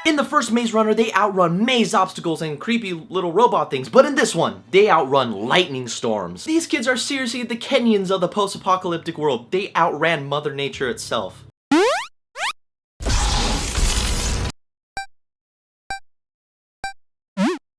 In the first Maze Runner, they outrun maze obstacles and creepy little robot things, but in this one, they outrun lightning storms. These kids are seriously the Kenyans of the post-apocalyptic world. They outran Mother Nature itself.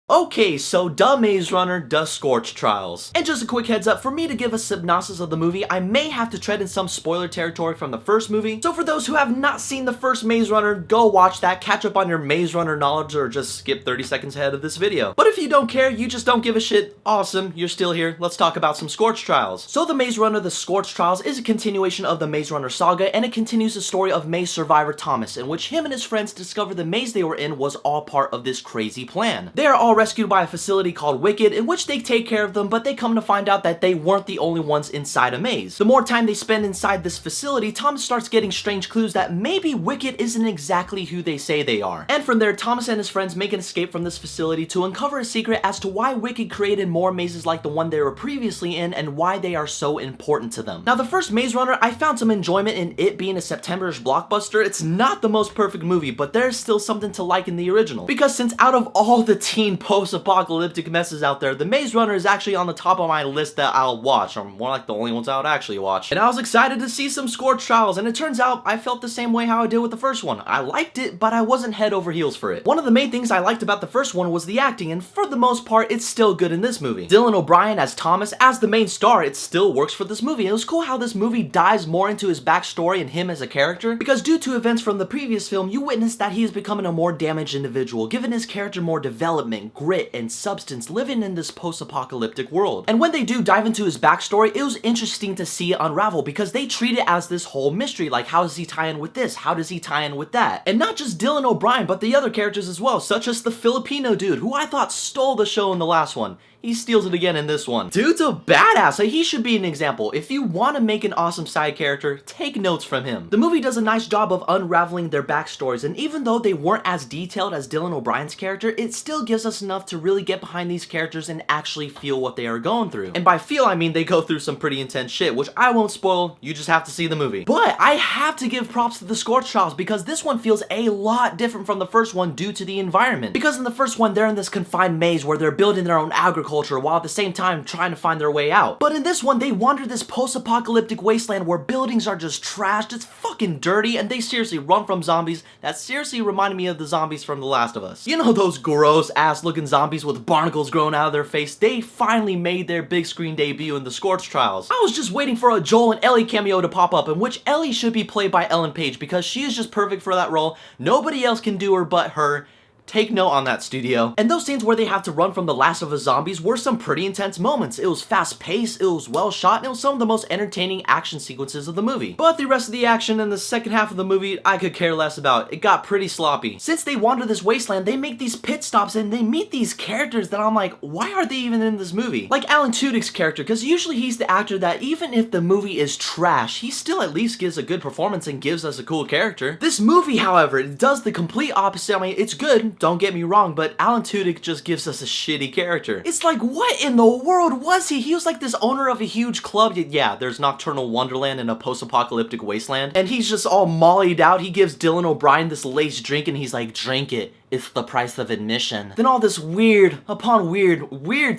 Okay, so duh Maze Runner, duh Scorch Trials. And just a quick heads up, for me to give a synopsis of the movie, I may have to tread in some spoiler territory from the first movie. So for those who have not seen the first Maze Runner, go watch that, catch up on your Maze Runner knowledge, or just skip 30 seconds ahead of this video. But if you don't care, you just don't give a shit, awesome, you're still here, let's talk about some Scorch Trials. So the Maze Runner, the Scorch Trials, is a continuation of the Maze Runner saga, and it continues the story of maze survivor Thomas, in which him and his friends discovered the maze they were in was all part of this crazy plan. They are all rescued by a facility called Wicked, in which they take care of them, but they come to find out that they weren't the only ones inside a maze. The more time they spend inside this facility, Thomas starts getting strange clues that maybe Wicked isn't exactly who they say they are. And from there, Thomas and his friends make an escape from this facility to uncover a secret as to why Wicked created more mazes like the one they were previously in and why they are so important to them. Now, the first Maze Runner, I found some enjoyment in it being a September-ish blockbuster. It's not the most perfect movie, but there's still something to like in the original. Because since out of all the teen post-apocalyptic messes out there, the Maze Runner is actually on the top of my list that I'll watch, or more like the only ones I would actually watch. And I was excited to see some Scorch Trials, and it turns out I felt the same way how I did with the first one. I liked it, but I wasn't head over heels for it. One of the main things I liked about the first one was the acting, and for the most part, it's still good in this movie. Dylan O'Brien as Thomas, as the main star, it still works for this movie. It was cool how this movie dives more into his backstory and him as a character, because due to events from the previous film, you witness that he is becoming a more damaged individual, giving his character more development, grit, and substance, living in this post-apocalyptic world. And when they do dive into his backstory, it was interesting to see it unravel, because they treat it as this whole mystery, like how does he tie in with this, how does he tie in with that? And not just Dylan O'Brien, but the other characters as well, such as the Filipino dude, who I thought stole the show in the last one. He steals it again in this one. Dude's a badass, so he should be an example. If you want to make an awesome side character, take notes from him. The movie does a nice job of unraveling their backstories, and even though they weren't as detailed as Dylan O'Brien's character, it still gives us enough to really get behind these characters and actually feel what they are going through. And by feel, I mean they go through some pretty intense shit, which I won't spoil, you just have to see the movie. But I have to give props to the Scorch Trials, because this one feels a lot different from the first one due to the environment. Because in the first one, they're in this confined maze where they're building their own agriculture while at the same time trying to find their way out. But in this one, they wander this post-apocalyptic wasteland where buildings are just trashed, it's fucking dirty, and they seriously run from zombies that seriously reminded me of the zombies from The Last of Us. You know those gross ass looking zombies with barnacles growing out of their face? They finally made their big screen debut in the Scorch Trials. I was just waiting for a Joel and Ellie cameo to pop up, in which Ellie should be played by Ellen Page, because she is just perfect for that role. Nobody else can do her but her. Take note on that, studio. And those scenes where they have to run from the Last of Us zombies were some pretty intense moments. It was fast paced, it was well shot, and it was some of the most entertaining action sequences of the movie. But the rest of the action in the second half of the movie, I could care less about. It got pretty sloppy. Since they wander this wasteland, they make these pit stops and they meet these characters that I'm like, why are they even in this movie? Like Alan Tudyk's character, because usually he's the actor that even if the movie is trash, he still at least gives a good performance and gives us a cool character. This movie, however, it does the complete opposite. I mean, it's good, don't get me wrong, but Alan Tudyk just gives us a shitty character. It's like, what in the world was he? He was like this owner of a huge club. Yeah, there's nocturnal wonderland in a post-apocalyptic wasteland, and he's just all mollied out. He gives Dylan O'Brien this laced drink, and he's like, drink it. It's the price of admission. Then all this weird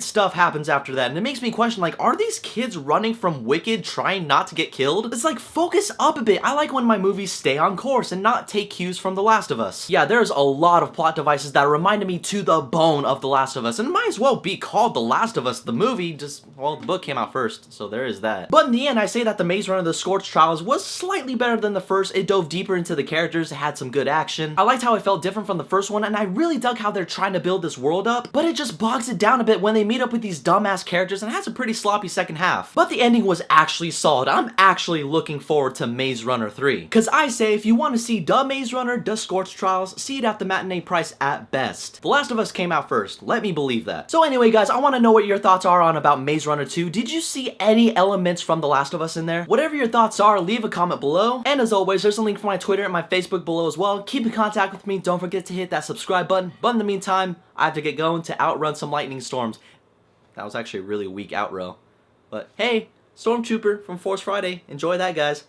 stuff happens after that, and it makes me question, like, are these kids running from Wicked trying not to get killed? It's like, focus up a bit. I like when my movies stay on course and not take cues from The Last of Us. Yeah, there's a lot of plot devices that reminded me to the bone of The Last of Us, and it might as well be called The Last of Us. The movie just, well, the book came out first, so there is that. But in the end, I say that the Maze Runner, the Scorch Trials, was slightly better than the first. It dove deeper into the characters, it had some good action. I liked how it felt different from the first one, and I really dug how they're trying to build this world up, but it just bogs it down a bit when they meet up with these dumbass characters and has a pretty sloppy second half. But the ending was actually solid. I'm actually looking forward to Maze Runner 3. Cause I say, if you want to see the Maze Runner, the Scorch Trials, see it at the matinee price at best. The Last of Us came out first, let me believe that. So anyway guys, I want to know what your thoughts are on about Maze Runner 2. Did you see any elements from The Last of Us in there? Whatever your thoughts are, leave a comment below. And as always, there's a link for my Twitter and my Facebook below as well. Keep in contact with me, don't forget to hit that subscribe button. But in the meantime, I have to get going to outrun some lightning storms. That was actually a really weak outrow. But hey, Stormtrooper from Force Friday. Enjoy that, guys.